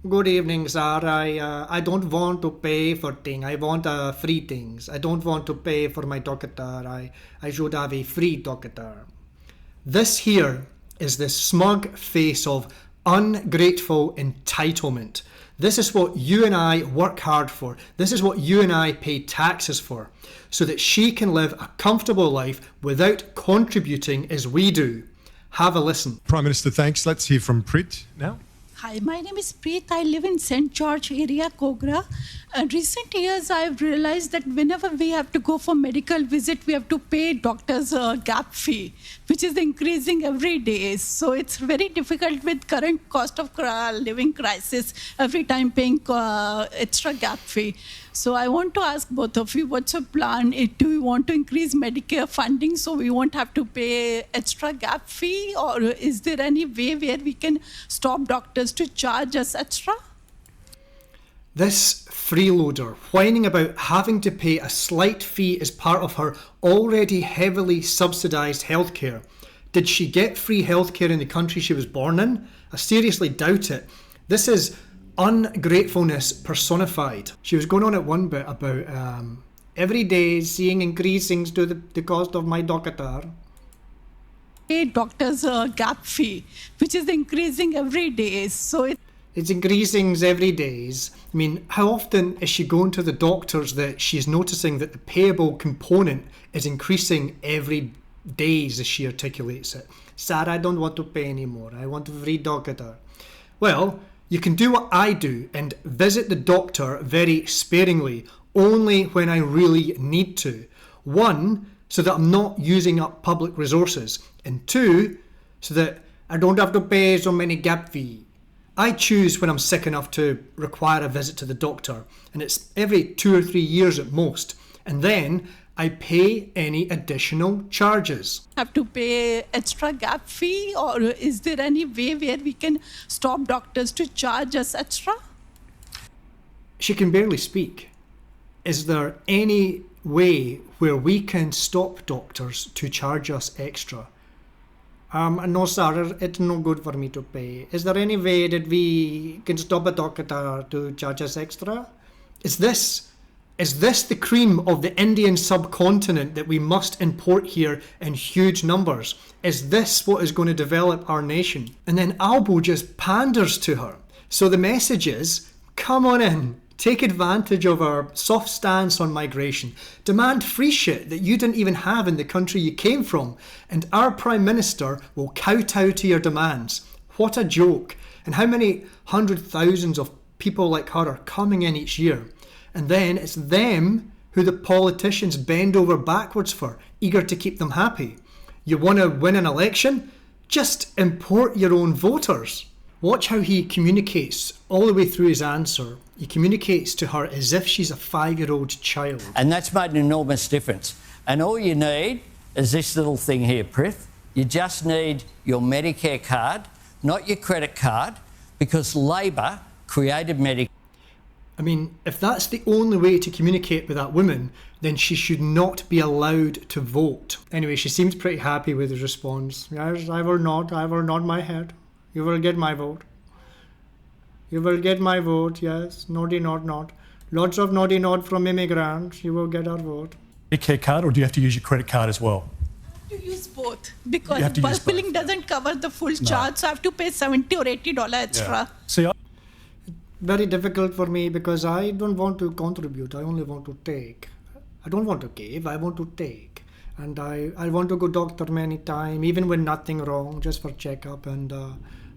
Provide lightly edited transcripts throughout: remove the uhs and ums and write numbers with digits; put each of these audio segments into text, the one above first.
Good evening, sir. I don't want to pay for things. I want free things. I don't want to pay for my doctor. I should have a free doctor. This here is the smug face of ungrateful entitlement. This is what you and I work hard for. This is what you and I pay taxes for, so that she can live a comfortable life without contributing as we do. Have a listen. Prime Minister, thanks. Let's hear from Prit now. Hi, my name is Preet. I live in St. George area, Kogra. In recent years, I've realized that whenever we have to go for medical visit, we have to pay doctors a gap fee, which is increasing every day. So it's very difficult with current cost of living crisis, every time paying extra gap fee. So I want to ask both of you, what's your plan? Do you want to increase Medicare funding so we won't have to pay extra gap fee? Or is there any way where we can stop doctors to charge us extra? This freeloader whining about having to pay a slight fee as part of her already heavily subsidised healthcare. Did she get free healthcare in the country she was born in? I seriously doubt it. This is ungratefulness personified. She was going on at one bit about every day seeing increasings to the cost of my doctor. Pay doctors a gap fee, which is increasing every day. So It's increasings every days. I mean, how often is she going to the doctors that she's noticing that the payable component is increasing every days as she articulates it? Sir, I don't want to pay anymore. I want a free doctor. Well, you can do what I do and visit the doctor very sparingly, only when I really need to. One, so that I'm not using up public resources. And two, so that I don't have to pay so many gap fees. I choose when I'm sick enough to require a visit to the doctor, and it's every 2 or 3 years at most. And then I pay any additional charges. Have to pay extra gap fee, or is there any way where we can stop doctors to charge us extra? She can barely speak. Is there any way where we can stop doctors to charge us extra? No, sir, it's no good for me to pay. Is there any way that we can stop a doctor to charge us extra? Is this the cream of the Indian subcontinent that we must import here in huge numbers? Is this what is going to develop our nation? And then Albo just panders to her. So the message is, come on in. Take advantage of our soft stance on migration. Demand free shit that you didn't even have in the country you came from. And our Prime Minister will kowtow to your demands. What a joke. And how many hundred thousands of people like her are coming in each year? And then it's them who the politicians bend over backwards for, eager to keep them happy. You want to win an election? Just import your own voters. Watch how he communicates all the way through his answer. He communicates to her as if she's a 5-year-old child. And that's made an enormous difference. And all you need is this little thing here, Prith. You just need your Medicare card, not your credit card, because Labor created Medicare. I mean, if that's the only way to communicate with that woman, then she should not be allowed to vote. Anyway, she seems pretty happy with his response. Yes, I will nod my head. You will get my vote. You will get my vote, yes. Noddy nod nod. Lots of noddy nod from immigrants. You will get our vote. Medicare card, or do you have to use your credit card as well? To use both, because bulk billing doesn't cover the full charge, so I have to pay $70 or $80 extra. Yeah. See, very difficult for me because I don't want to contribute. I only want to take. I don't want to give. I want to take. And I want to go doctor many times, even when nothing wrong, just for checkup, and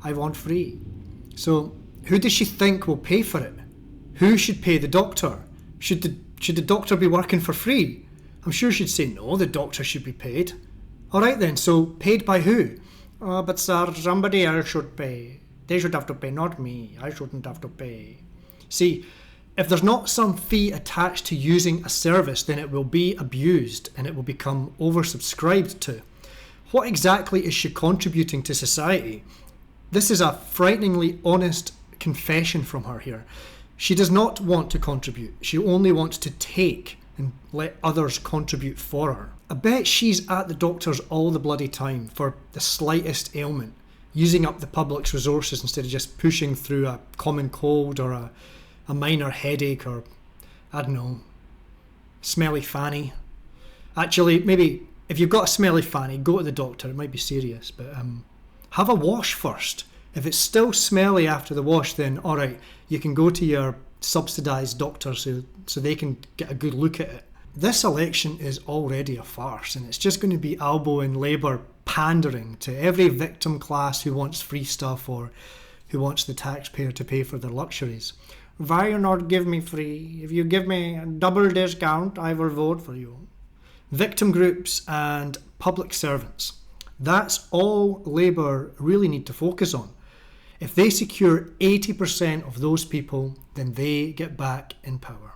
I want free. So who does she think will pay for it? Who should pay the doctor? Should the doctor be working for free? I'm sure she'd say no, the doctor should be paid. All right then, so paid by who? But sir, somebody else should pay. They should have to pay, not me. I shouldn't have to pay. See, if there's not some fee attached to using a service, then it will be abused and it will become oversubscribed to. What exactly is she contributing to society? This is a frighteningly honest confession from her here. She does not want to contribute. She only wants to take and let others contribute for her. I bet she's at the doctors all the bloody time for the slightest ailment. using up the public's resources instead of just pushing through a common cold or a minor headache or, I don't know, smelly fanny. Actually, maybe if you've got a smelly fanny, go to the doctor. It might be serious, but have a wash first. If it's still smelly after the wash, then all right, you can go to your subsidised doctor so they can get a good look at it. This election is already a farce, and it's just going to be elbowing Labour pandering to every victim class who wants free stuff or who wants the taxpayer to pay for their luxuries. Why you not give me free? If you give me a double discount, I will vote for you. Victim groups and public servants. That's all Labour really need to focus on. If they secure 80% of those people, then they get back in power.